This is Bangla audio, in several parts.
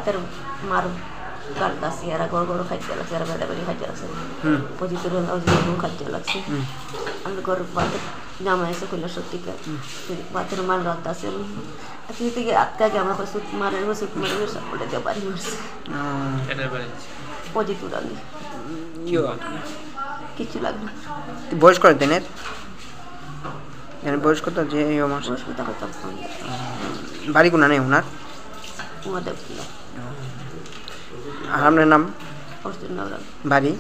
বাতের মার গালটা সিয়ারা গড় গড় খাইতে লাগছে আর বেড়া বেড়ি খাইতে লাগছে পজিটিভ খাইতে লাগছে আমি ঘর বাতের জামা এসে খুললে সত্যিকার বাতের মার গালটা আছে আসলে থেকে আটকাকে আমার সুট মারে সাপোর্টে দিয়ে বাড়ি মারছে পজিটিভ লাগে কিছু লাগবে বয়স করে দেনের বয়স কত যে বয়স কত করতাম বাড়ি কোনা নেই ওনার আমাদের আর আপনার নাম বাড়ি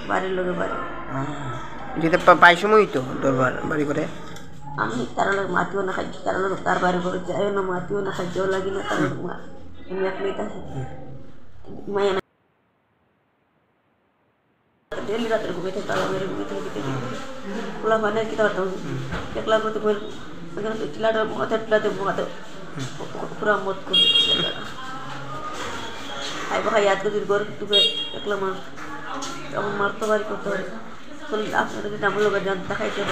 বাড়ির লোকের বাড়ি যেতে পাই সময় তো দরবার বাড়ি করে আমি তার লোক মাতিও না খাচ্ছি তার লোক তার বাড়ি করে যাইও না মাতিও না খাইতেও লাগি না তার লোক আমি এক মেয়ে থাকি মায়া ডেলি রাত্রে ঘুমিয়ে থাকে তারা মেরে ঘুমিয়ে থাকে খোলা হয় না কি তার দেখলাম তো টিলাটা মাথায় টিলাতে মাথা পুরা মত করে খাই খাই याद कर गोर तुके একলা মানুষ আমার মারতে বাড়ি করতে হবে চল আপনারা যদি আমার লোক জানতে খাইতে